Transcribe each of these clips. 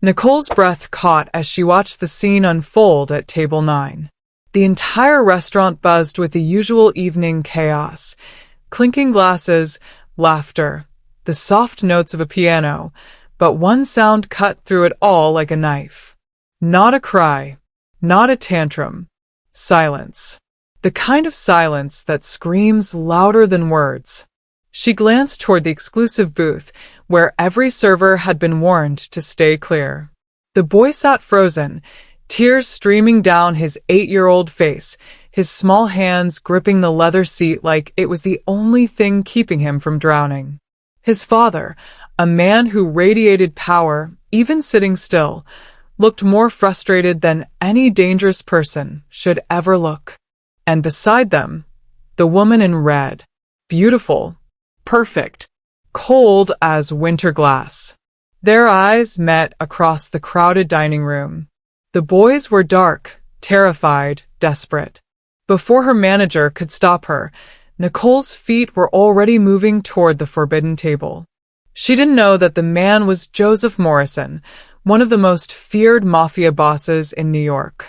Nicole's breath caught as she watched the scene unfold at table 9. The entire restaurant buzzed with the usual evening chaos. Clinking glasses, laughter, the soft notes of a piano, but one sound cut through it all like a knife. Not a cry, not a tantrum. Silence. The kind of silence that screams louder than words. She glanced toward the exclusive booth, where every server had been warned to stay clear. The boy sat frozen, tears streaming down his 8-year-old face, his small hands gripping the leather seat like it was the only thing keeping him from drowning. His father, a man who radiated power, even sitting still, looked more frustrated than any dangerous person should ever look. And beside them, the woman in red, beautiful, perfect, cold as winter glass. Their eyes met across the crowded dining room. The boys were dark, terrified, desperate. Before her manager could stop her, Nicole's feet were already moving toward the forbidden table. She didn't know that the man was Joseph Morrison, one of the most feared mafia bosses in New York.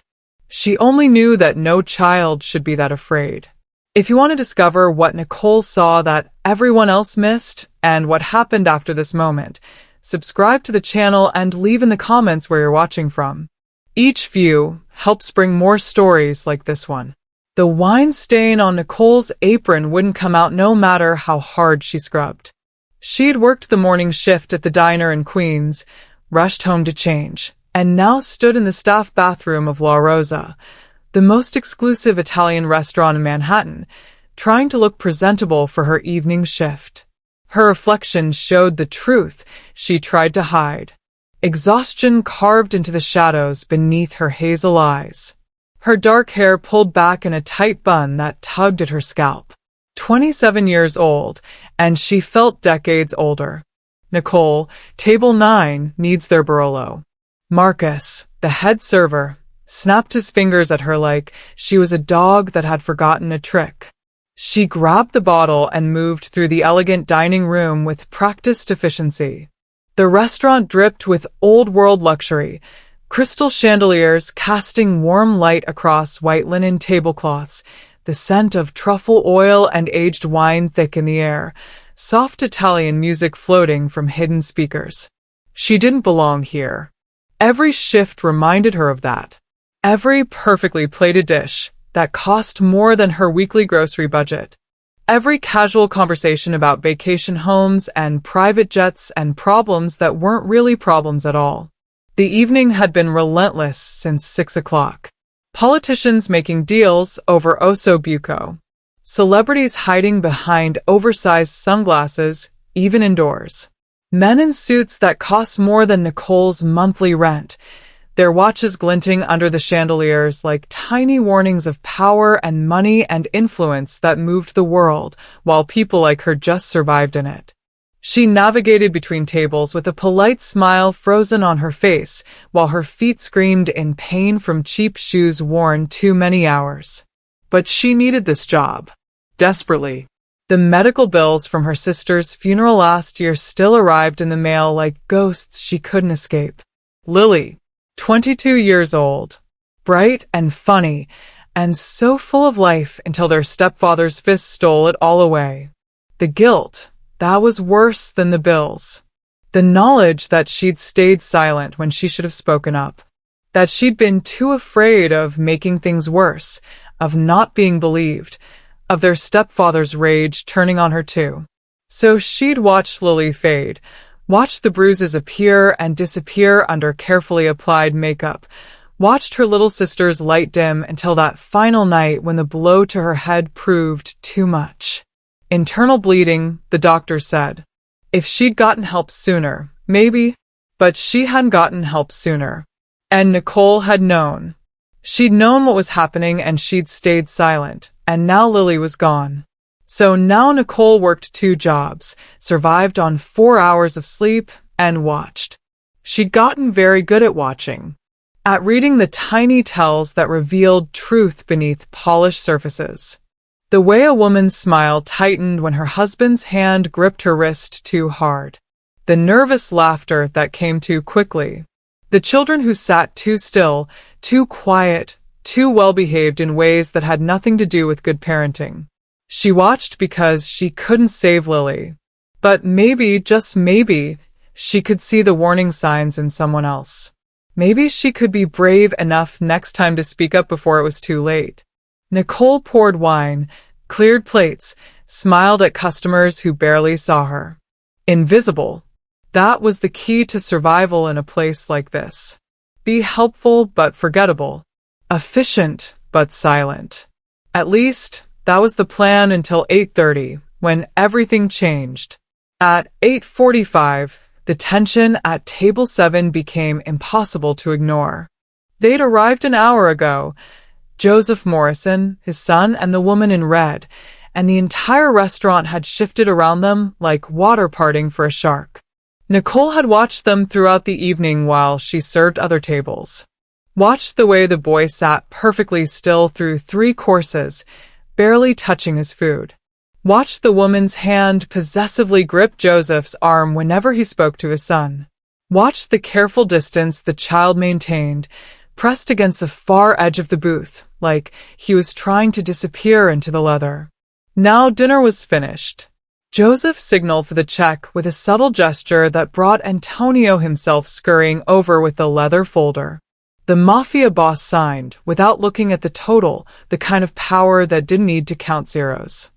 She only knew that no child should be that afraid. If you want to discover what Nicole saw that everyone else missed and what happened after this moment, subscribe to the channel and leave in the comments where you're watching from. Each view helps bring more stories like this one. The wine stain on Nicole's apron wouldn't come out no matter how hard she scrubbed. She'd worked the morning shift at the diner in Queens, rushed home to change, and now stood in the staff bathroom of La Rosa, the most exclusive Italian restaurant in Manhattan, trying to look presentable for her evening shift. Her reflection showed the truth she tried to hide. Exhaustion carved into the shadows beneath her hazel eyes. Her dark hair pulled back in a tight bun that tugged at her scalp. 27 years old, and she felt decades older. Nicole, table 9, needs their Barolo. Marcus, the head server, snapped his fingers at her like she was a dog that had forgotten a trick. She grabbed the bottle and moved through the elegant dining room with practiced efficiency. The restaurant dripped with old-world luxury, crystal chandeliers casting warm light across white linen tablecloths, the scent of truffle oil and aged wine thick in the air, soft Italian music floating from hidden speakers. She didn't belong here. Every shift reminded her of that. Every perfectly plated dish that cost more than her weekly grocery budget. Every casual conversation about vacation homes and private jets and problems that weren't really problems at all. The evening had been relentless since 6 o'clock. Politicians making deals over osso buco. Celebrities hiding behind oversized sunglasses, even indoors. Men in suits that cost more than Nicole's monthly rent, their watches glinting under the chandeliers like tiny warnings of power and money and influence that moved the world, while people like her just survived in it. She navigated between tables with a polite smile frozen on her face, while her feet screamed in pain from cheap shoes worn too many hours. But she needed this job. Desperately. The medical bills from her sister's funeral last year still arrived in the mail like ghosts she couldn't escape. Lily, 22 years old, bright and funny, and so full of life until their stepfather's fist stole it all away. The guilt, that was worse than the bills. The knowledge that she'd stayed silent when she should have spoken up. That she'd been too afraid of making things worse, of not being believed, of their stepfather's rage turning on her too. So she'd watched Lily fade, watched the bruises appear and disappear under carefully applied makeup, watched her little sister's light dim until that final night when the blow to her head proved too much. Internal bleeding, the doctor said. If she'd gotten help sooner, maybe, but she hadn't gotten help sooner. And Nicole had known. She'd known what was happening and she'd stayed silent, and now Lily was gone. So now Nicole worked 2 jobs, survived on 4 hours of sleep, and watched. She'd gotten very good at watching. At reading the tiny tells that revealed truth beneath polished surfaces. The way a woman's smile tightened when her husband's hand gripped her wrist too hard. The nervous laughter that came too quickly. The children who sat too still, too quiet, too well-behaved in ways that had nothing to do with good parenting. She watched because she couldn't save Lily. But maybe, just maybe, she could see the warning signs in someone else. Maybe she could be brave enough next time to speak up before it was too late. Nicole poured wine, cleared plates, smiled at customers who barely saw her. Invisible. That was the key to survival in a place like this. Be helpful but forgettable. Efficient but silent. At least, that was the plan until 8:30, when everything changed. At 8:45, the tension at table 7 became impossible to ignore. They'd arrived an hour ago. Joseph Morrison, his son, and the woman in red, and the entire restaurant had shifted around them like water parting for a shark. Nicole had watched them throughout the evening while she served other tables. Watched the way the boy sat perfectly still through 3 courses, barely touching his food. Watched the woman's hand possessively grip Joseph's arm whenever he spoke to his son. Watched the careful distance the child maintained, pressed against the far edge of the booth, like he was trying to disappear into the leather. Now dinner was finished. Joseph signaled for the check with a subtle gesture that brought Antonio himself scurrying over with the leather folder. The Mafia boss signed, without looking at the total, the kind of power that didn't need to count zeros.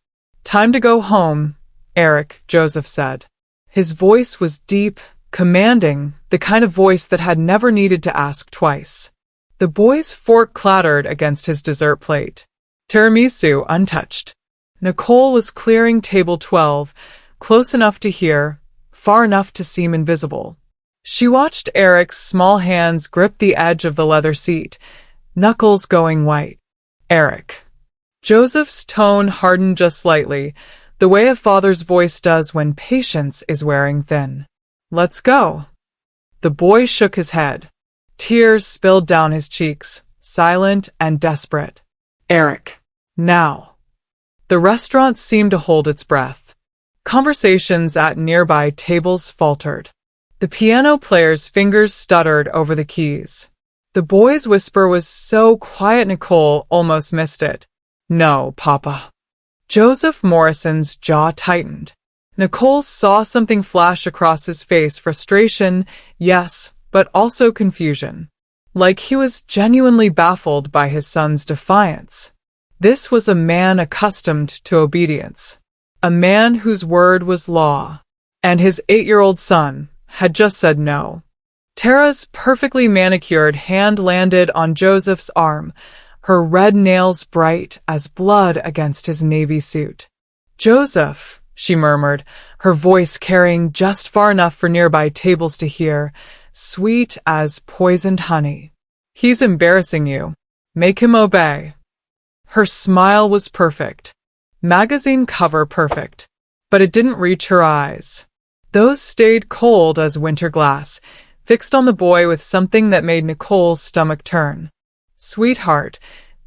"Time to go home, Eric," Joseph said. His voice was deep, commanding, the kind of voice that had never needed to ask twice. The boy's fork clattered against his dessert plate. Tiramisu untouched. Nicole was clearing table 12, close enough to hear, far enough to seem invisible. She watched Eric's small hands grip the edge of the leather seat, knuckles going white. "Eric." Joseph's tone hardened just slightly, the way a father's voice does when patience is wearing thin. "Let's go." The boy shook his head. Tears spilled down his cheeks, silent and desperate. "Eric. Now." The restaurant seemed to hold its breath. Conversations at nearby tables faltered. The piano player's fingers stuttered over the keys. The boy's whisper was so quiet Nicole almost missed it. "No, Papa." Joseph Morrison's jaw tightened. Nicole saw something flash across his face, frustration, yes, but also confusion. Like he was genuinely baffled by his son's defiance. This was a man accustomed to obedience. A man whose word was law. And his 8-year-old son had just said no. Tara's perfectly manicured hand landed on Joseph's arm, her red nails bright as blood against his navy suit. "Joseph," she murmured, her voice carrying just far enough for nearby tables to hear, sweet as poisoned honey. "He's embarrassing you. Make him obey." Her smile was perfect. Magazine cover perfect. But it didn't reach her eyes. Those stayed cold as winter glass, fixed on the boy with something that made Nicole's stomach turn. "Sweetheart,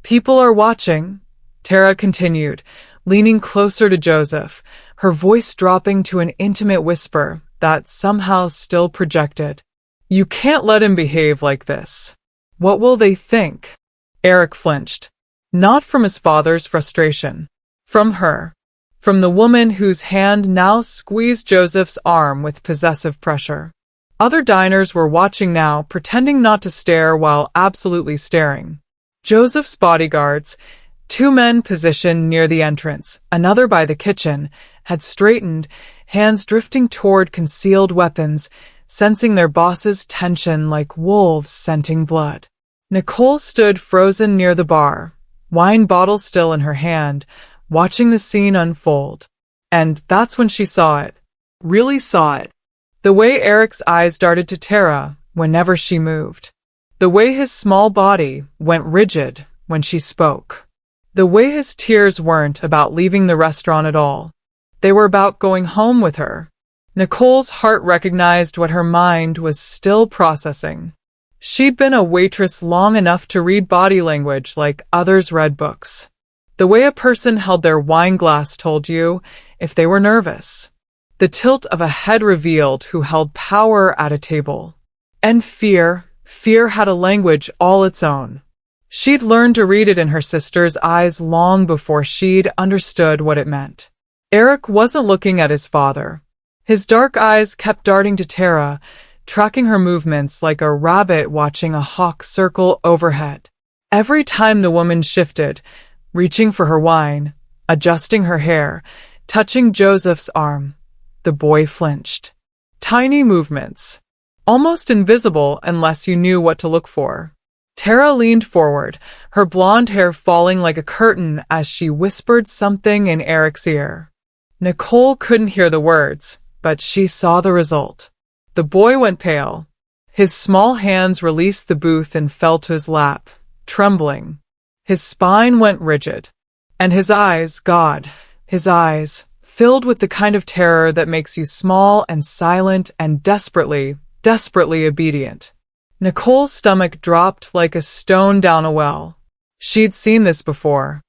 people are watching," Tara continued, leaning closer to Joseph, her voice dropping to an intimate whisper that somehow still projected. "You can't let him behave like this. What will they think?" Eric flinched. Not from his father's frustration. From her. From the woman whose hand now squeezed Joseph's arm with possessive pressure. Other diners were watching now, pretending not to stare while absolutely staring. Joseph's bodyguards, 2 men positioned near the entrance, another by the kitchen, had straightened, hands drifting toward concealed weapons, sensing their boss's tension like wolves scenting blood. Nicole stood frozen near the bar, wine bottle still in her hand, watching the scene unfold. And that's when she saw it. Really saw it. The way Eric's eyes darted to Tara whenever she moved. The way his small body went rigid when she spoke. The way his tears weren't about leaving the restaurant at all. They were about going home with her. Nicole's heart recognized what her mind was still processing. She'd been a waitress long enough to read body language like others read books. The way a person held their wine glass told you if they were nervous. The tilt of a head revealed who held power at a table. And fear, Fear had a language all its own. She'd learned to read it in her sister's eyes long before she'd understood what it meant. Eric wasn't looking at his father. His dark eyes kept darting to Tara, tracking her movements like a rabbit watching a hawk circle overhead. Every time the woman shifted, reaching for her wine, adjusting her hair, touching Joseph's arm, the boy flinched. Tiny movements, almost invisible unless you knew what to look for. Tara leaned forward, her blonde hair falling like a curtain as she whispered something in Eric's ear. Nicole couldn't hear the words, but she saw the result. The boy went pale. His small hands released the booth and fell to his lap, trembling. His spine went rigid. And his eyes, God, his eyes, filled with the kind of terror that makes you small and silent and desperately obedient. Nicole's stomach dropped like a stone down a well. She'd seen this before.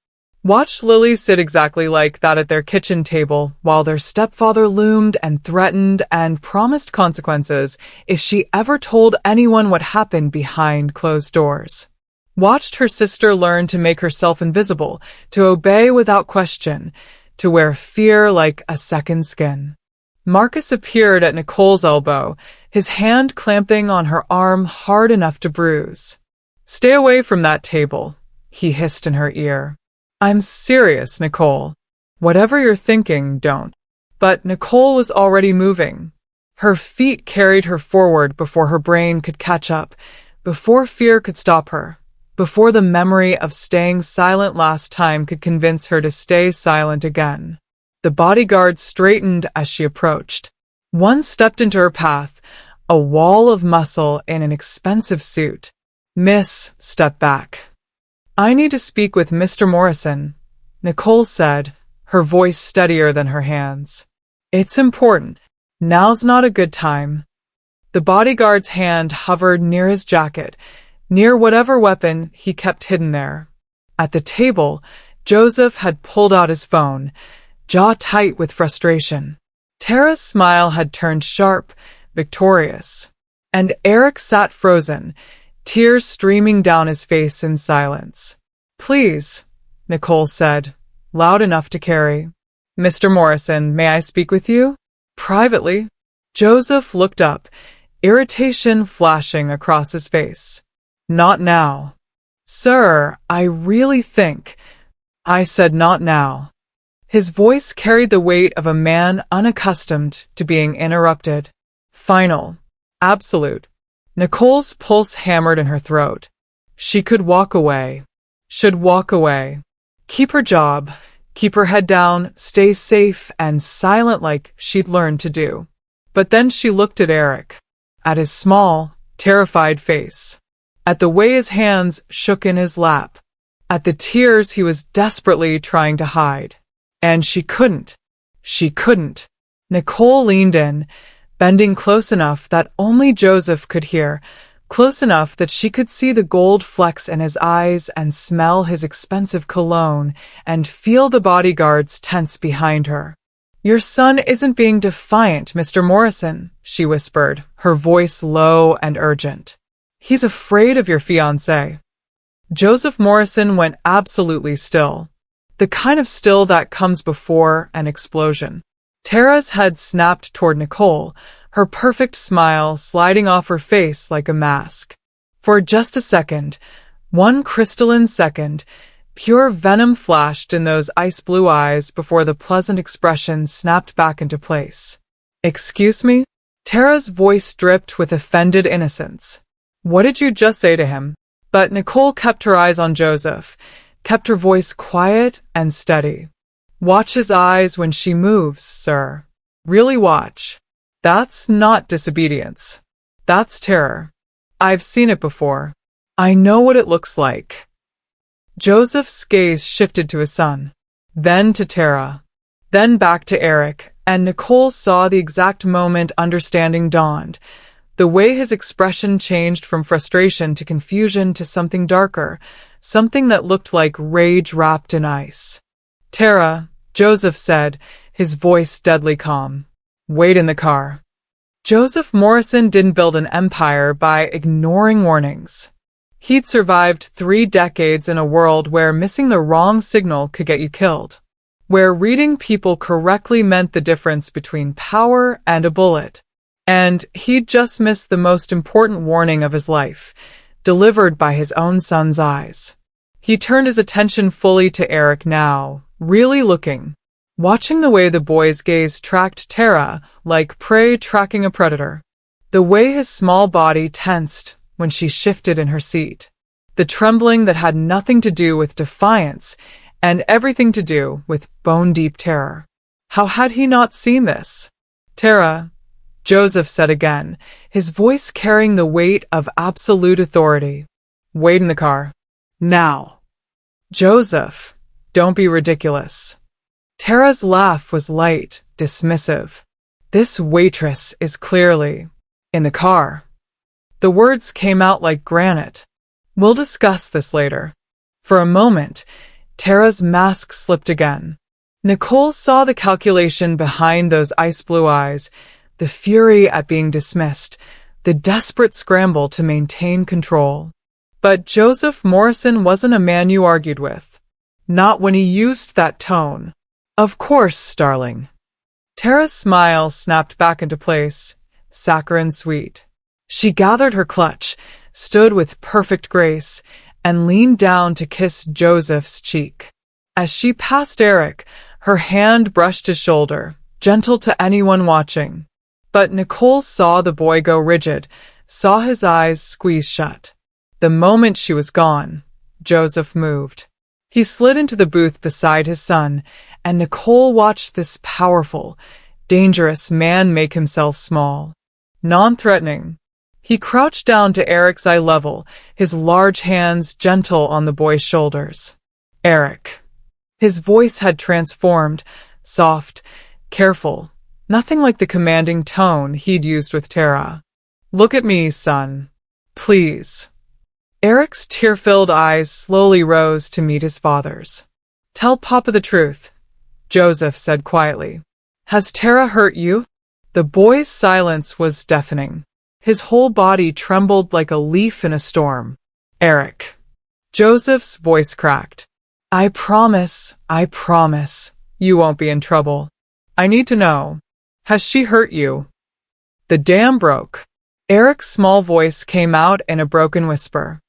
Watched Lily sit exactly like that at their kitchen table while their stepfather loomed and threatened and promised consequences if she ever told anyone what happened behind closed doors. Watched her sister learn to make herself invisible, to obey without question, to wear fear like a second skin. Marcus appeared at Nicole's elbow, his hand clamping on her arm hard enough to bruise. "Stay away from that table," he hissed in her ear. "I'm serious, Nicole. Whatever you're thinking, don't." But Nicole was already moving. Her feet carried her forward before her brain could catch up, before fear could stop her, before the memory of staying silent last time could convince her to stay silent again. The bodyguard straightened as she approached. One stepped into her path, a wall of muscle in an expensive suit. "Miss, step back." "I need to speak with Mr. Morrison," Nicole said, her voice steadier than her hands. "It's important. Now's not a good time." The bodyguard's hand hovered near his jacket, near whatever weapon he kept hidden there. At the table, Joseph had pulled out his phone, jaw tight with frustration. Tara's smile had turned sharp, victorious. And Eric sat frozen, tears streaming down his face in silence. "Please," Nicole said, loud enough to carry. "Mr. Morrison, may I speak with you?" "Privately." Joseph looked up, irritation flashing across his face. "Not now." "Sir, I really think—" "I said not now." His voice carried the weight of a man unaccustomed to being interrupted. Final. Absolute. Nicole's pulse hammered in her throat. She could walk away. Should walk away. Keep her job. Keep her head down, stay safe and silent like she'd learned to do. But then she looked at Eric. At his small, terrified face. At the way his hands shook in his lap. At the tears he was desperately trying to hide. And she couldn't. She couldn't. Nicole leaned in, bending close enough that only Joseph could hear, close enough that she could see the gold flecks in his eyes and smell his expensive cologne and feel the bodyguards tense behind her. "Your son isn't being defiant, Mr. Morrison," she whispered, her voice low and urgent. "He's afraid of your fiancé." Joseph Morrison went absolutely still. The kind of still that comes before an explosion. Tara's head snapped toward Nicole, her perfect smile sliding off her face like a mask. For just a second, one crystalline second, pure venom flashed in those ice-blue eyes before the pleasant expression snapped back into place. "Excuse me?" Tara's voice dripped with offended innocence. "What did you just say to him?" But Nicole kept her eyes on Joseph, kept her voice quiet and steady. "Watch his eyes when she moves, sir. Really watch. That's not disobedience. That's terror. I've seen it before. I know what it looks like." Joseph's gaze shifted to his son, then to Tara, then back to Eric, and Nicole saw the exact moment understanding dawned, the way his expression changed from frustration to confusion to something darker, something that looked like rage wrapped in ice. "Tara," Joseph said, his voice deadly calm. "Wait in the car." Joseph Morrison didn't build an empire by ignoring warnings. He'd survived 3 decades in a world where missing the wrong signal could get you killed, where reading people correctly meant the difference between power and a bullet. And he'd just missed the most important warning of his life, delivered by his own son's eyes. He turned his attention fully to Eric now, really looking, watching the way the boy's gaze tracked Tara like prey tracking a predator. The way his small body tensed when she shifted in her seat. The trembling that had nothing to do with defiance and everything to do with bone-deep terror. How had he not seen this? Tara, Joseph said again, his voice carrying the weight of absolute authority. Wait in the car. Now. Joseph, don't be ridiculous. Tara's laugh was light, dismissive. This waitress is clearly in the car. The words came out like granite. We'll discuss this later. For a moment, Tara's mask slipped again. Nicole saw the calculation behind those ice-blue eyes, the fury at being dismissed, the desperate scramble to maintain control. But Joseph Morrison wasn't a man you argued with. Not when he used that tone. Of course, darling. Tara's smile snapped back into place, saccharine sweet. She gathered her clutch, stood with perfect grace, and leaned down to kiss Joseph's cheek. As she passed Eric, her hand brushed his shoulder, gentle to anyone watching. But Nicole saw the boy go rigid, saw his eyes squeeze shut. The moment she was gone, Joseph moved. He slid into the booth beside his son, and Nicole watched this powerful, dangerous man make himself small, non-threatening. He crouched down to Eric's eye level, his large hands gentle on the boy's shoulders. Eric. His voice had transformed, soft, careful, nothing like the commanding tone he'd used with Tara. Look at me, son. Please. Eric's tear-filled eyes slowly rose to meet his father's. Tell Papa the truth, Joseph said quietly. Has Tara hurt you? The boy's silence was deafening. His whole body trembled like a leaf in a storm. Eric. Joseph's voice cracked. I promise, you won't be in trouble. I need to know. Has she hurt you? The dam broke. Eric's small voice came out in a broken whisper.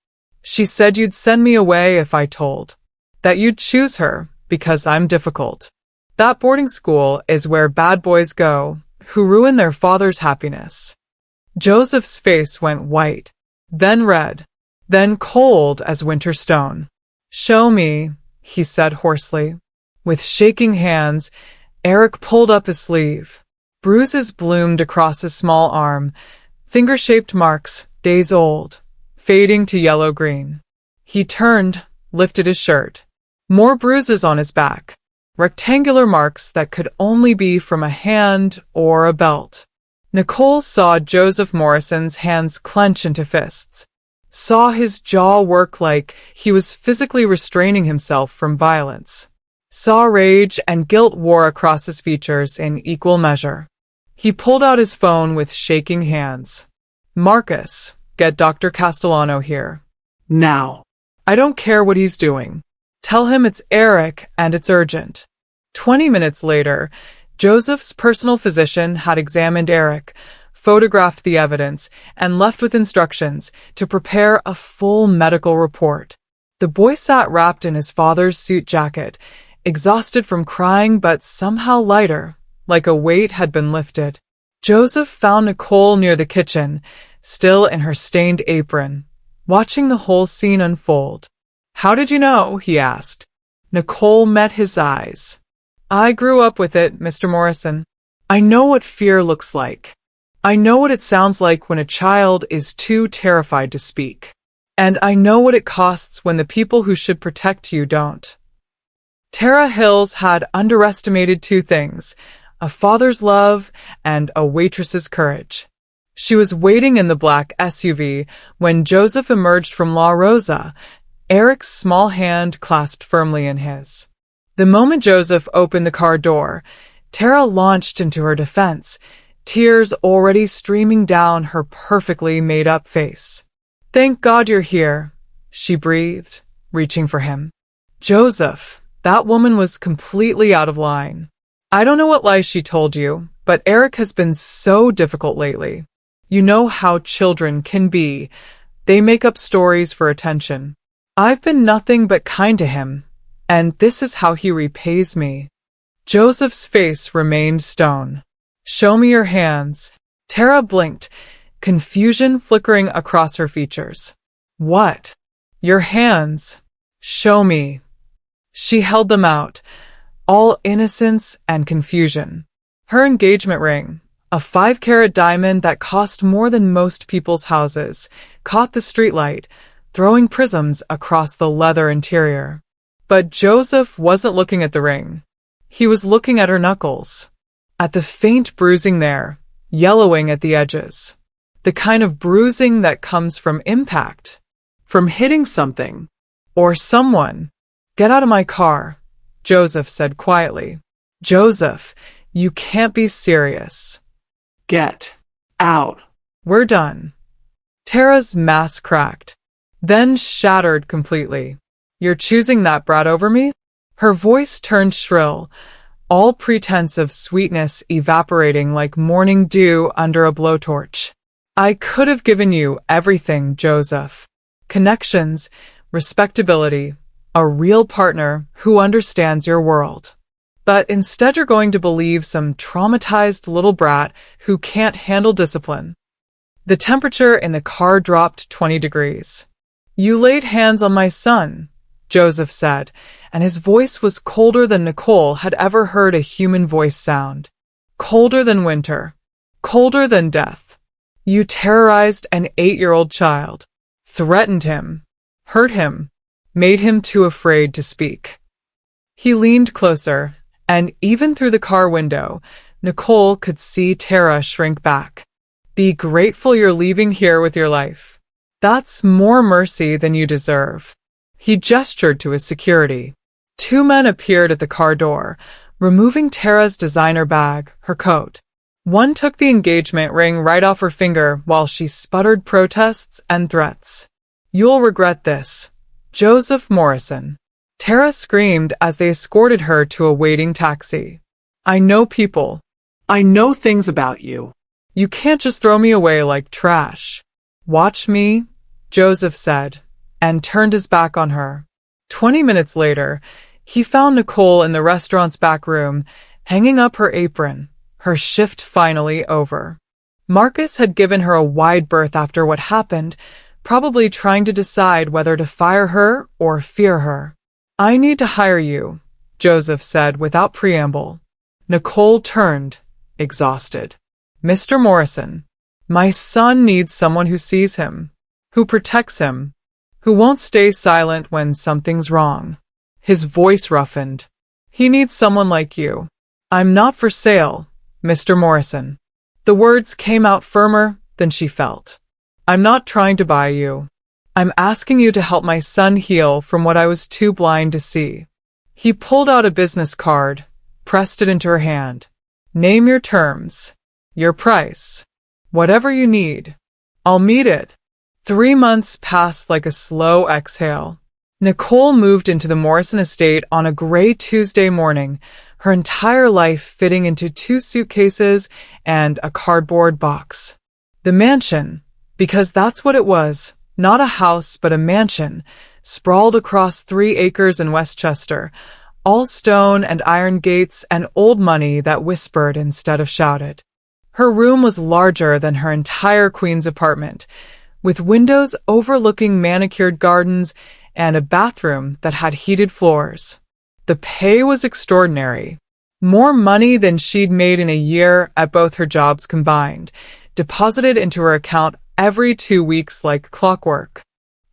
She said you'd send me away if I told. That you'd choose her because I'm difficult. That boarding school is where bad boys go, who ruin their father's happiness. Joseph's face went white, then red, then cold as winter stone. Show me, he said hoarsely. With shaking hands, Eric pulled up his sleeve. Bruises bloomed across his small arm, finger-shaped marks, days old, fading to yellow-green. He turned, lifted his shirt. More bruises on his back, rectangular marks that could only be from a hand or a belt. Nicole saw Joseph Morrison's hands clench into fists, saw his jaw work like he was physically restraining himself from violence, saw rage and guilt war across his features in equal measure. He pulled out his phone with shaking hands. Marcus, get Dr. Castellano here. Now. I don't care what he's doing. Tell him it's Eric and it's urgent. 20 minutes later, Joseph's personal physician had examined Eric, photographed the evidence, and left with instructions to prepare a full medical report. The boy sat wrapped in his father's suit jacket, exhausted from crying but somehow lighter, like a weight had been lifted. Joseph found Nicole near the kitchen, still in her stained apron, watching the whole scene unfold. How did you know? He asked. Nicole met his eyes. I grew up with it, Mr. Morrison. I know what fear looks like. I know what it sounds like when a child is too terrified to speak. And I know what it costs when the people who should protect you don't. Tara Hills had underestimated 2 things, a father's love and a waitress's courage. She was waiting in the black SUV when Joseph emerged from La Rosa, Eric's small hand clasped firmly in his. The moment Joseph opened the car door, Tara launched into her defense, tears already streaming down her perfectly made-up face. "Thank God you're here," she breathed, reaching for him. "Joseph, that woman was completely out of line. I don't know what lies she told you, but Eric has been so difficult lately. You know how children can be. They make up stories for attention. I've been nothing but kind to him, and this is how he repays me." Joseph's face remained stone. "Show me your hands." Tara blinked, confusion flickering across her features. "What?" "Your hands. Show me." She held them out, all innocence and confusion. Her engagement ring, a 5-carat diamond that cost more than most people's houses, caught the streetlight, throwing prisms across the leather interior. But Joseph wasn't looking at the ring. He was looking at her knuckles, at the faint bruising there, yellowing at the edges. The kind of bruising that comes from impact, from hitting something, or someone. "Get out of my car," Joseph said quietly. "Joseph, you can't be serious." "Get out. We're done." Tara's mask cracked, then shattered completely. "You're choosing that brat over me?" Her voice turned shrill, all pretense of sweetness evaporating like morning dew under a blowtorch. "I could have given you everything, Joseph. Connections, respectability, a real partner who understands your world. But instead you're going to believe some traumatized little brat who can't handle discipline." The temperature in the car dropped 20 degrees. "You laid hands on my son," Joseph said, and his voice was colder than Nicole had ever heard a human voice sound. Colder than winter. Colder than death. "You terrorized an 8-year-old child. Threatened him. Hurt him. Made him too afraid to speak." He leaned closer, and even through the car window, Nicole could see Tara shrink back. "Be grateful you're leaving here with your life. That's more mercy than you deserve." He gestured to his security. 2 men appeared at the car door, removing Tara's designer bag, her coat. One took the engagement ring right off her finger while she sputtered protests and threats. "You'll regret this. Joseph Morrison." Tara screamed as they escorted her to a waiting taxi. "I know people. I know things about you. You can't just throw me away like trash." "Watch me," Joseph said, and turned his back on her. 20 minutes later, he found Nicole in the restaurant's back room, hanging up her apron, her shift finally over. Marcus had given her a wide berth after what happened, probably trying to decide whether to fire her or fear her. "I need to hire you," Joseph said without preamble. Nicole turned, exhausted. "Mr. Morrison, my son needs someone who sees him, who protects him, who won't stay silent when something's wrong." His voice roughened. "He needs someone like you. I'm not for sale, Mr. Morrison." The words came out firmer than she felt. "I'm not trying to buy you. I'm asking you to help my son heal from what I was too blind to see." He pulled out a business card, pressed it into her hand. "Name your terms, your price, whatever you need. I'll meet it." 3 months passed like a slow exhale. Nicole moved into the Morrison estate on a gray Tuesday morning, her entire life fitting into 2 suitcases and a cardboard box. The mansion, because that's what it was, not a house but a mansion, sprawled across 3 acres in Westchester, all stone and iron gates and old money that whispered instead of shouted. Her room was larger than her entire Queens apartment, with windows overlooking manicured gardens and a bathroom that had heated floors. The pay was extraordinary. More money than she'd made in a year at both her jobs combined, deposited into her account every 2 weeks like clockwork.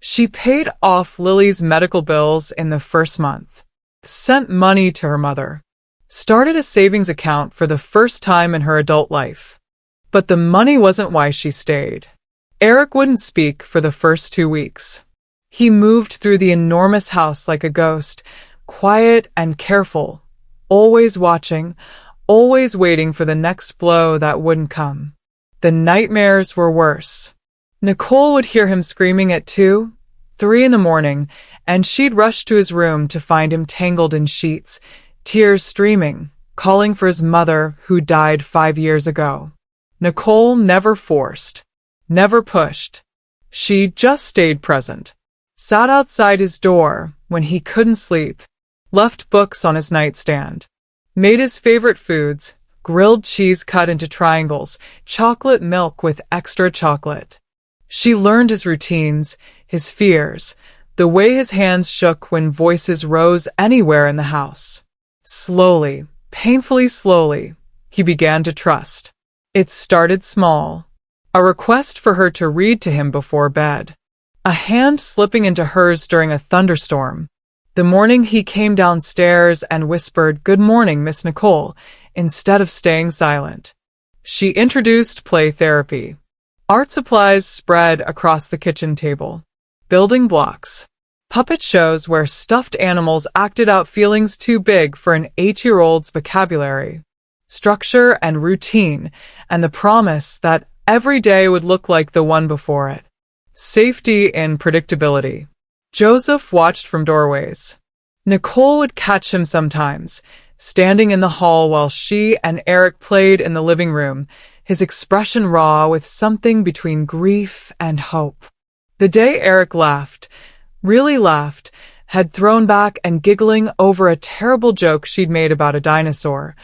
She paid off Lily's medical bills in the first month, sent money to her mother, started a savings account for the first time in her adult life. But the money wasn't why she stayed. Eric wouldn't speak for the first 2 weeks. He moved through the enormous house like a ghost, quiet and careful, always watching, always waiting for the next blow that wouldn't come. The nightmares were worse. Nicole would hear him screaming at 2, 3 in the morning, and she'd rush to his room to find him tangled in sheets, tears streaming, calling for his mother who died 5 years ago. Nicole never forced, never pushed. She just stayed present. Sat outside his door when he couldn't sleep, left books on his nightstand, made his favorite foods, grilled cheese cut into triangles, chocolate milk with extra chocolate. She learned his routines, his fears, the way his hands shook when voices rose anywhere in the house. Slowly, painfully slowly, he began to trust. It started small. A request for her to read to him before bed. A hand slipping into hers during a thunderstorm. The morning he came downstairs and whispered, "Good morning, Miss Nicole," instead of staying silent. She introduced play therapy. Art supplies spread across the kitchen table. Building blocks. Puppet shows where stuffed animals acted out feelings too big for an 8-year-old's vocabulary. Structure and routine, and the promise that every day would look like the one before it. Safety and predictability. Joseph watched from doorways. Nicole would catch him sometimes, standing in the hall while she and Eric played in the living room, his expression raw with something between grief and hope. The day Eric laughed, really laughed, had thrown back and giggling over a terrible joke she'd made about a dinosaur,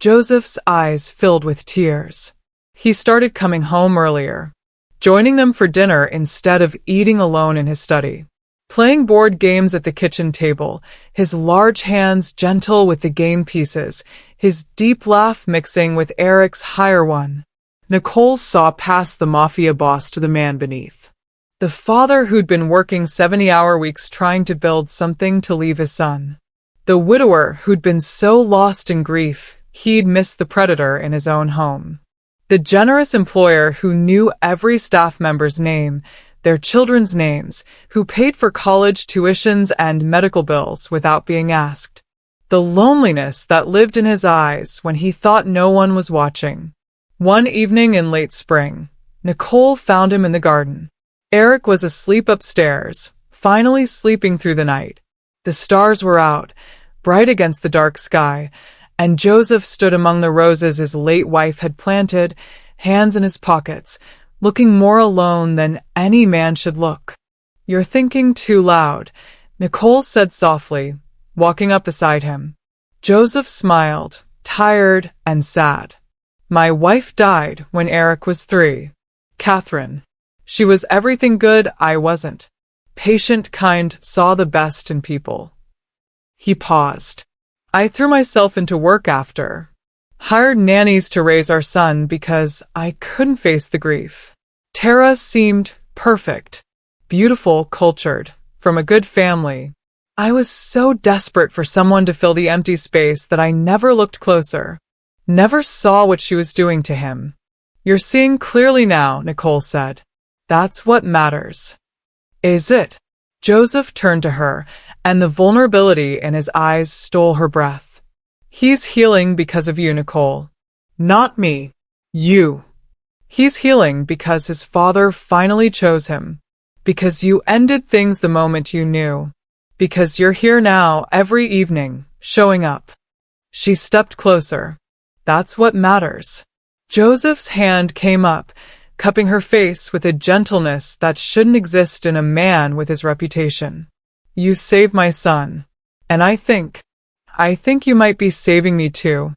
Joseph's eyes filled with tears. He started coming home earlier, joining them for dinner instead of eating alone in his study. Playing board games at the kitchen table, his large hands gentle with the game pieces, his deep laugh mixing with Eric's higher one. Nicole saw past the Mafia boss to the man beneath. The father who'd been working 70-hour weeks trying to build something to leave his son. The widower who'd been so lost in grief, he'd missed the predator in his own home. The generous employer who knew every staff member's name, their children's names, who paid for college tuitions and medical bills without being asked. The loneliness that lived in his eyes when he thought no one was watching. One evening in late spring, Nicole found him in the garden. Eric was asleep upstairs, finally sleeping through the night. The stars were out, bright against the dark sky, and Joseph stood among the roses his late wife had planted, hands in his pockets, looking more alone than any man should look. "You're thinking too loud," Nicole said softly, walking up beside him. Joseph smiled, tired and sad. "My wife died when Eric was 3. Catherine. She was everything good I wasn't. Patient, kind, saw the best in people." He paused. "I threw myself into work after. Hired nannies to raise our son because I couldn't face the grief. Tara seemed perfect, beautiful, cultured, from a good family. I was so desperate for someone to fill the empty space that I never looked closer, never saw what she was doing to him." "You're seeing clearly now," Nicole said. "That's what matters." "Is it?" Joseph turned to her, and the vulnerability in his eyes stole her breath. "He's healing because of you, Nicole. Not me. You. He's healing because his father finally chose him. Because you ended things the moment you knew. Because you're here now every evening, showing up." She stepped closer. "That's what matters." Joseph's hand came up, cupping her face with a gentleness that shouldn't exist in a man with his reputation. "You saved my son. And I think you might be saving me too."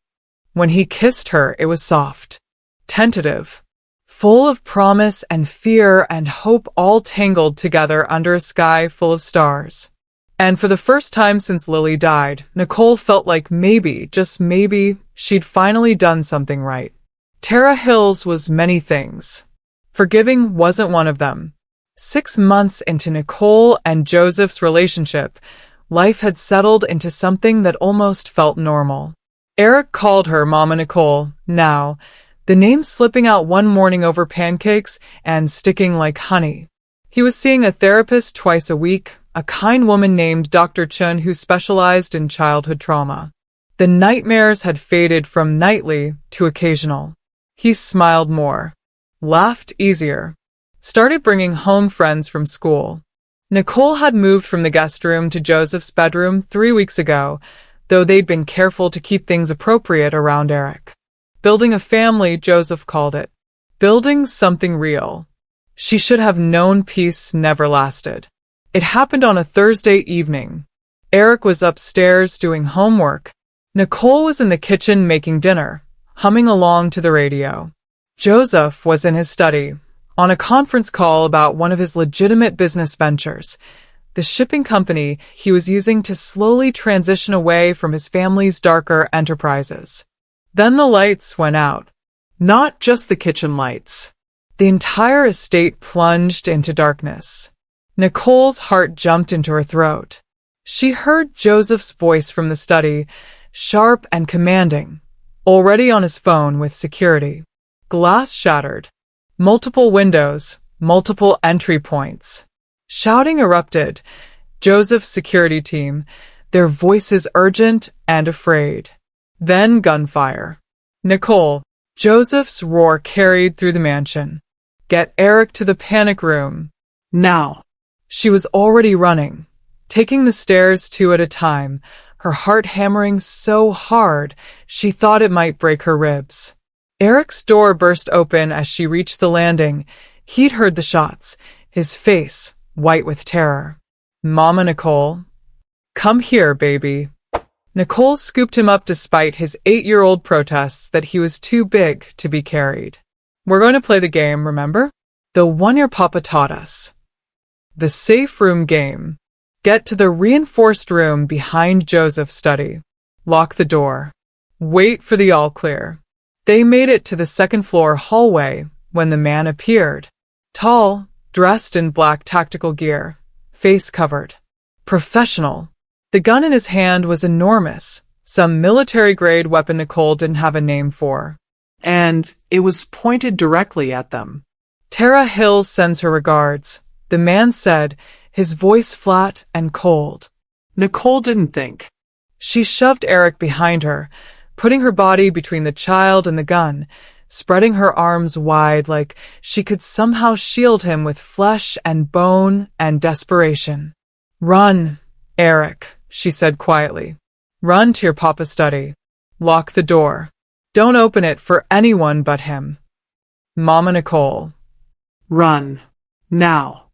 When he kissed her, it was soft, tentative, full of promise and fear and hope all tangled together under a sky full of stars. And for the first time since Lily died, Nicole felt like maybe, just maybe, she'd finally done something right. Tara Hills was many things. Forgiving wasn't one of them. 6 months into Nicole and Joseph's relationship, life had settled into something that almost felt normal. Eric called her Mama Nicole, now, the name slipping out one morning over pancakes and sticking like honey. He was seeing a therapist twice a week, a kind woman named Dr. Chun who specialized in childhood trauma. The nightmares had faded from nightly to occasional. He smiled more, laughed easier, started bringing home friends from school. Nicole had moved from the guest room to Joseph's bedroom 3 weeks ago, though they'd been careful to keep things appropriate around Eric. Building a family, Joseph called it. Building something real. She should have known peace never lasted. It happened on a Thursday evening. Eric was upstairs doing homework. Nicole was in the kitchen making dinner, humming along to the radio. Joseph was in his study, on a conference call about one of his legitimate business ventures, the shipping company he was using to slowly transition away from his family's darker enterprises. Then the lights went out. Not just the kitchen lights. The entire estate plunged into darkness. Nicole's heart jumped into her throat. She heard Joseph's voice from the study, sharp and commanding, already on his phone with security. Glass shattered. Multiple windows, multiple entry points. Shouting erupted. Joseph's security team, their voices urgent and afraid. Then gunfire. Nicole. Joseph's roar carried through the mansion. Get Eric to the panic room. Now. She was already running, taking the stairs 2 at a time, her heart hammering so hard she thought it might break her ribs. Eric's door burst open as she reached the landing. He'd heard the shots, his face white with terror. Mama Nicole. Come here, baby. Nicole scooped him up despite his 8-year-old protests that he was too big to be carried. We're going to play the game, remember? The one your papa taught us. The safe room game. Get to the reinforced room behind Joseph's study. Lock the door. Wait for the all clear. They made it to the second-floor hallway when the man appeared. Tall, dressed in black tactical gear, face covered. Professional. The gun in his hand was enormous, some military-grade weapon Nicole didn't have a name for. And it was pointed directly at them. Tara Hill sends her regards, the man said, his voice flat and cold. Nicole didn't think. She shoved Eric behind her, putting her body between the child and the gun, spreading her arms wide like she could somehow shield him with flesh and bone and desperation. Run, Eric, she said quietly. Run to your papa's study. Lock the door. Don't open it for anyone but him. Mama Nicole. Run. Now.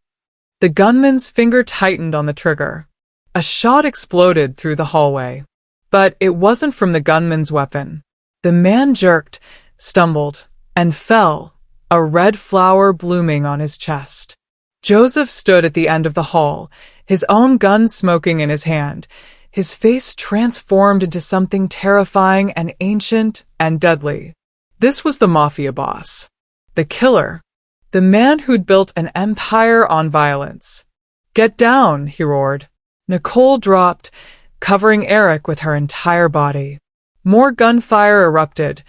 The gunman's finger tightened on the trigger. A shot exploded through the hallway. But it wasn't from the gunman's weapon. The man jerked, stumbled, and fell, a red flower blooming on his chest. Joseph stood at the end of the hall, his own gun smoking in his hand, his face transformed into something terrifying and ancient and deadly. This was the Mafia boss. The killer. The man who'd built an empire on violence. Get down, he roared. Nicole dropped, covering Eric with her entire body. More gunfire erupted,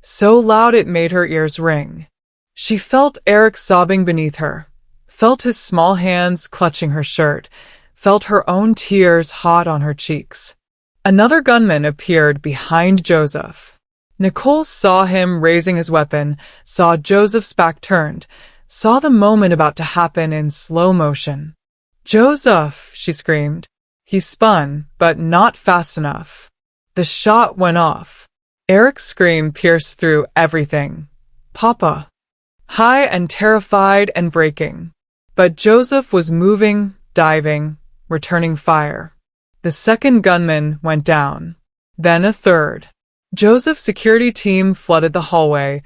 so loud it made her ears ring. She felt Eric sobbing beneath her, felt his small hands clutching her shirt, felt her own tears hot on her cheeks. Another gunman appeared behind Joseph. Nicole saw him raising his weapon, saw Joseph's back turned, saw the moment about to happen in slow motion. Joseph, she screamed. He spun, but not fast enough. The shot went off. Eric's scream pierced through everything. Papa. High and terrified and breaking. But Joseph was moving, diving, returning fire. The second gunman went down. Then a third. Joseph's security team flooded the hallway,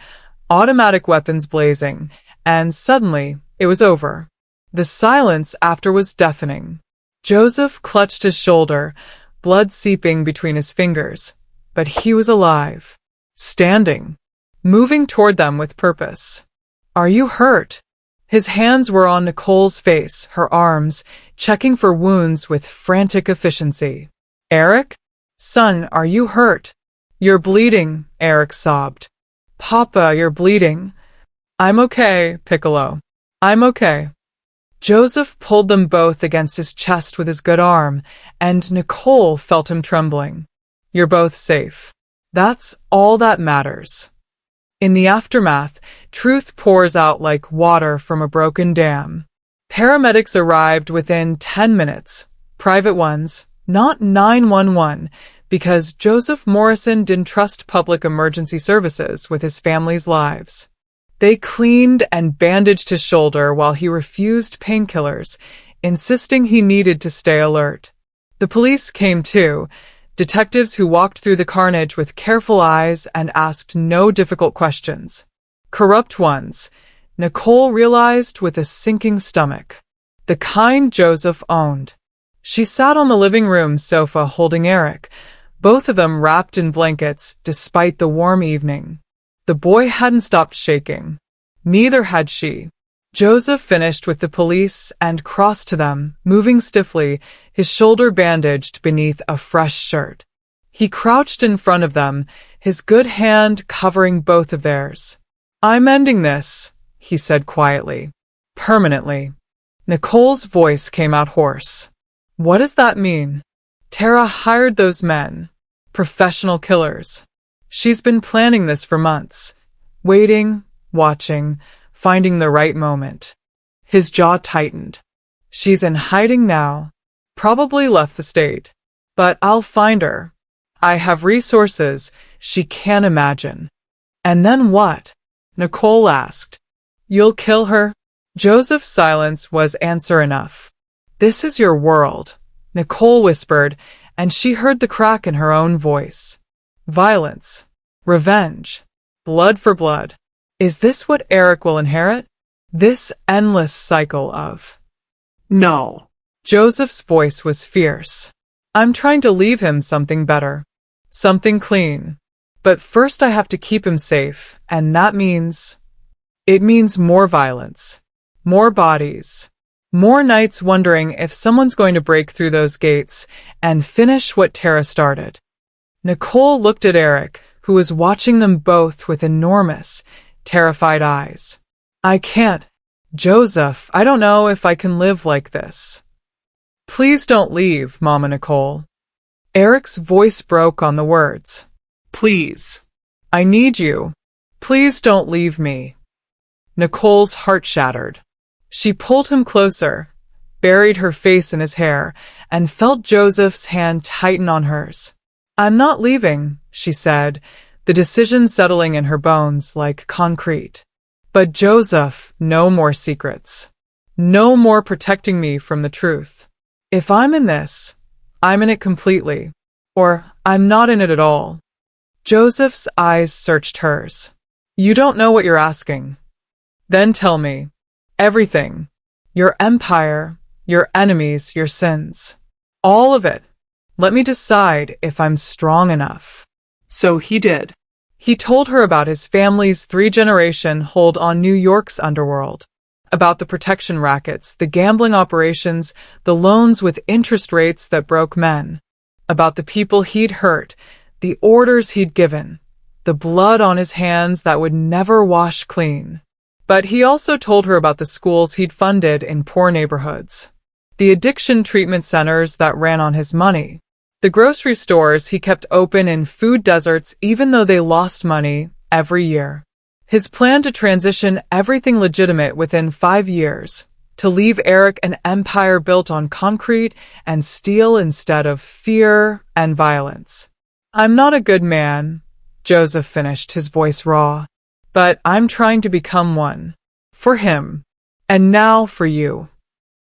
automatic weapons blazing, and suddenly it was over. The silence after was deafening. Joseph clutched his shoulder, blood seeping between his fingers, but he was alive, standing, moving toward them with purpose. Are you hurt? His hands were on Nicole's face, her arms, checking for wounds with frantic efficiency. Eric? Son, are you hurt? You're bleeding, Eric sobbed. Papa, you're bleeding. I'm okay, Piccolo. I'm okay. Joseph pulled them both against his chest with his good arm, and Nicole felt him trembling. You're both safe. That's all that matters. In the aftermath, truth pours out like water from a broken dam. Paramedics arrived within 10 minutes, private ones, not 911, because Joseph Morrison didn't trust public emergency services with his family's lives. They cleaned and bandaged his shoulder while he refused painkillers, insisting he needed to stay alert. The police came too, detectives who walked through the carnage with careful eyes and asked no difficult questions. Corrupt ones, Nicole realized with a sinking stomach. The kind Joseph owned. She sat on the living room sofa holding Eric, both of them wrapped in blankets despite the warm evening. The boy hadn't stopped shaking. Neither had she. Joseph finished with the police and crossed to them, moving stiffly, his shoulder bandaged beneath a fresh shirt. He crouched in front of them, his good hand covering both of theirs. "I'm ending this," he said quietly. "Permanently." Nicole's voice came out hoarse. "What does that mean?" "Tara hired those men. Professional killers. She's been planning this for months. Waiting, watching, finding the right moment." His jaw tightened. "She's in hiding now. Probably left the state. But I'll find her. I have resources she can't imagine." "And then what?" Nicole asked. "You'll kill her?" Joseph's silence was answer enough. "This is your world," Nicole whispered, and she heard the crack in her own voice. "Violence. Revenge. Blood for blood. Is this what Eric will inherit? This endless cycle of—" "No." Joseph's voice was fierce. "I'm trying to leave him something better. Something clean. But first I have to keep him safe, and that means— it means more violence. More bodies. More nights wondering if someone's going to break through those gates and finish what Tara started." Nicole looked at Eric, who was watching them both with enormous, terrified eyes. "I can't. Joseph, I don't know if I can live like this." "Please don't leave, Mama Nicole." Eric's voice broke on the words. "Please. I need you. Please don't leave me." Nicole's heart shattered. She pulled him closer, buried her face in his hair, and felt Joseph's hand tighten on hers. "I'm not leaving," she said, the decision settling in her bones like concrete. "But Joseph, no more secrets. No more protecting me from the truth. If I'm in this, I'm in it completely. Or I'm not in it at all." Joseph's eyes searched hers. "You don't know what you're asking. Then tell me. Everything. Your empire, your enemies, your sins. All of it. Let me decide if I'm strong enough." So he did. He told her about his family's 3-generation hold on New York's underworld, about the protection rackets, the gambling operations, the loans with interest rates that broke men, about the people he'd hurt, the orders he'd given, the blood on his hands that would never wash clean. But he also told her about the schools he'd funded in poor neighborhoods, the addiction treatment centers that ran on his money, the grocery stores he kept open in food deserts even though they lost money every year. His plan to transition everything legitimate within 5 years, to leave Eric an empire built on concrete and steel instead of fear and violence. "I'm not a good man," Joseph finished, his voice raw. "But I'm trying to become one. For him. And now for you."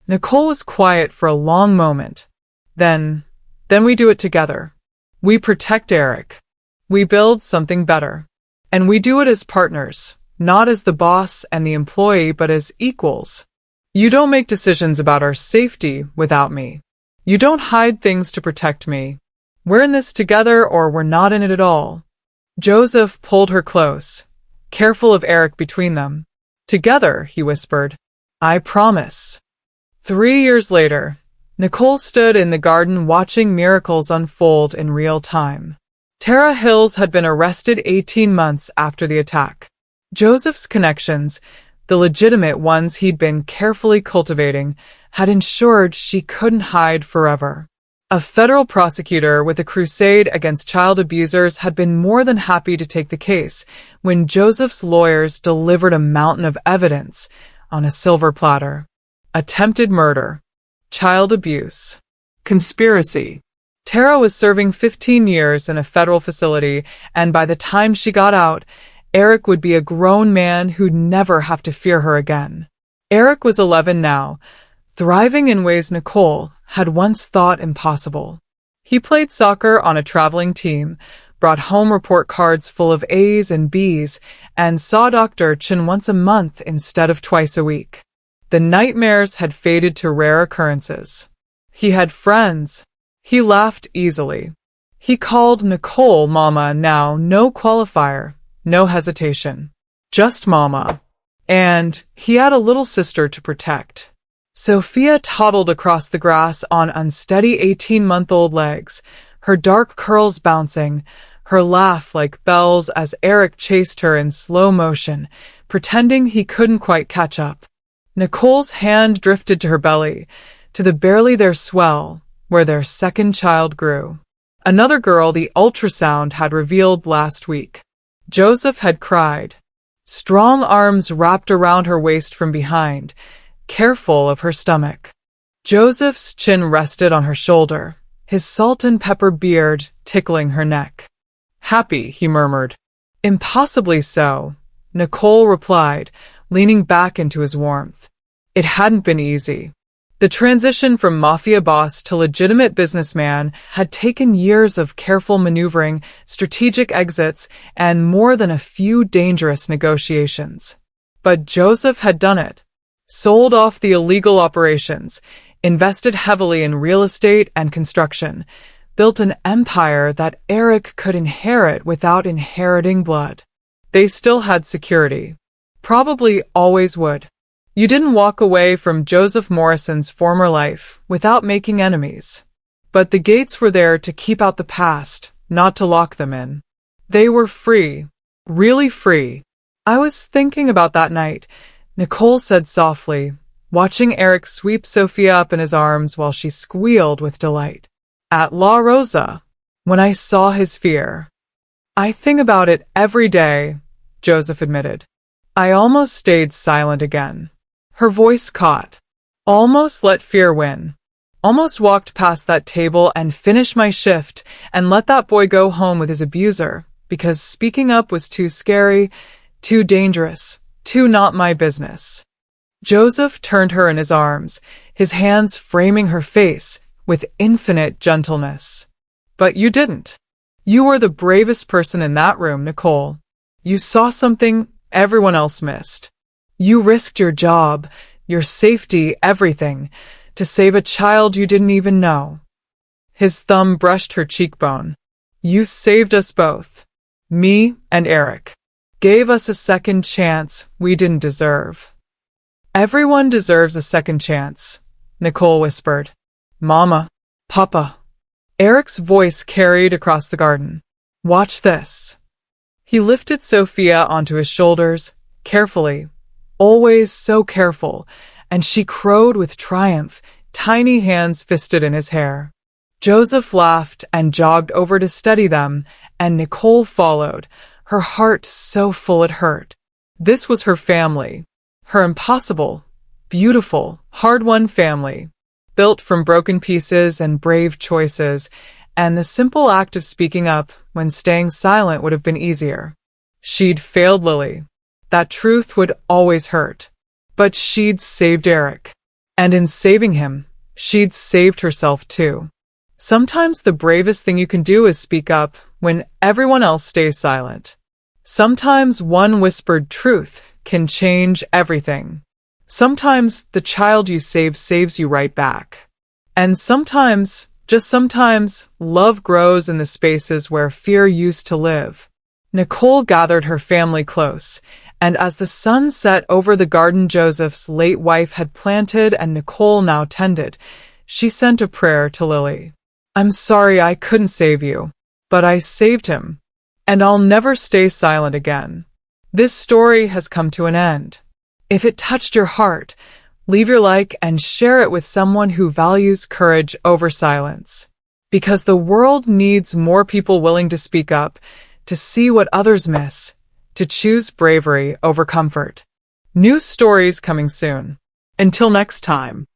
Nicole was quiet for a long moment. Then we do it together. We protect Eric. We build something better. And we do it as partners, not as the boss and the employee, but as equals. You don't make decisions about our safety without me. You don't hide things to protect me. We're in this together or we're not in it at all." Joseph pulled her close, careful of Eric between them. "Together," he whispered. "I promise." 3 years later, Nicole stood in the garden watching miracles unfold in real time. Tara Hills had been arrested 18 months after the attack. Joseph's connections, the legitimate ones he'd been carefully cultivating, had ensured she couldn't hide forever. A federal prosecutor with a crusade against child abusers had been more than happy to take the case when Joseph's lawyers delivered a mountain of evidence on a silver platter. Attempted murder, child abuse, conspiracy. Tara was serving 15 years in a federal facility, and by the time she got out, Eric would be a grown man who'd never have to fear her again. Eric was 11 now, thriving in ways Nicole had once thought impossible. He played soccer on a traveling team, brought home report cards full of A's and B's, and saw Dr. Chin once a month instead of twice a week. The nightmares had faded to rare occurrences. He had friends. He laughed easily. He called Nicole Mama now, no qualifier, no hesitation. Just Mama. And he had a little sister to protect. Sophia toddled across the grass on unsteady 18-month-old legs, her dark curls bouncing, her laugh like bells as Eric chased her in slow motion, pretending he couldn't quite catch up. Nicole's hand drifted to her belly, to the barely there swell, where their second child grew. Another girl the ultrasound had revealed last week. Joseph had cried. Strong arms wrapped around her waist from behind, careful of her stomach. Joseph's chin rested on her shoulder, his salt and pepper beard tickling her neck. Happy, he murmured. Impossibly so, Nicole replied, leaning back into his warmth. It hadn't been easy. The transition from mafia boss to legitimate businessman had taken years of careful maneuvering, strategic exits, and more than a few dangerous negotiations. But Joseph had done it. Sold off the illegal operations, invested heavily in real estate and construction, built an empire that Eric could inherit without inheriting blood. They still had security. Probably always would. You didn't walk away from Joseph Morrison's former life without making enemies. But the gates were there to keep out the past, not to lock them in. They were free. Really free. I was thinking about that night, Nicole said softly, watching Eric sweep Sophia up in his arms while she squealed with delight. At La Rosa, when I saw his fear. I think about it every day, Joseph admitted. I almost stayed silent again. Her voice caught. Almost let fear win. Almost walked past that table and finished my shift and let that boy go home with his abuser because speaking up was too scary, too dangerous, too not my business. Joseph turned her in his arms, his hands framing her face with infinite gentleness. But you didn't. You were the bravest person in that room, Nicole. You saw something everyone else missed. You risked your job, your safety, everything, to save a child you didn't even know. His thumb brushed her cheekbone. You saved us both. Me and Eric. Gave us a second chance we didn't deserve. Everyone deserves a second chance, Nicole whispered. Mama, Papa. Eric's voice carried across the garden. Watch this. He lifted Sophia onto his shoulders, carefully, always so careful, and she crowed with triumph, tiny hands fisted in his hair. Joseph laughed and jogged over to steady them, and Nicole followed, her heart so full it hurt. This was her family, her impossible, beautiful, hard-won family, built from broken pieces and brave choices, and the simple act of speaking up when staying silent would have been easier. She'd failed Lily. That truth would always hurt. But she'd saved Eric. And in saving him, she'd saved herself too. Sometimes the bravest thing you can do is speak up when everyone else stays silent. Sometimes one whispered truth can change everything. Sometimes the child you save saves you right back. And sometimes, just sometimes, love grows in the spaces where fear used to live. Nicole gathered her family close, and as the sun set over the garden Joseph's late wife had planted and Nicole now tended, she sent a prayer to Lily. I'm sorry I couldn't save you, but I saved him, and I'll never stay silent again. This story has come to an end. If it touched your heart, leave your like and share it with someone who values courage over silence. Because the world needs more people willing to speak up, to see what others miss, to choose bravery over comfort. New stories coming soon. Until next time.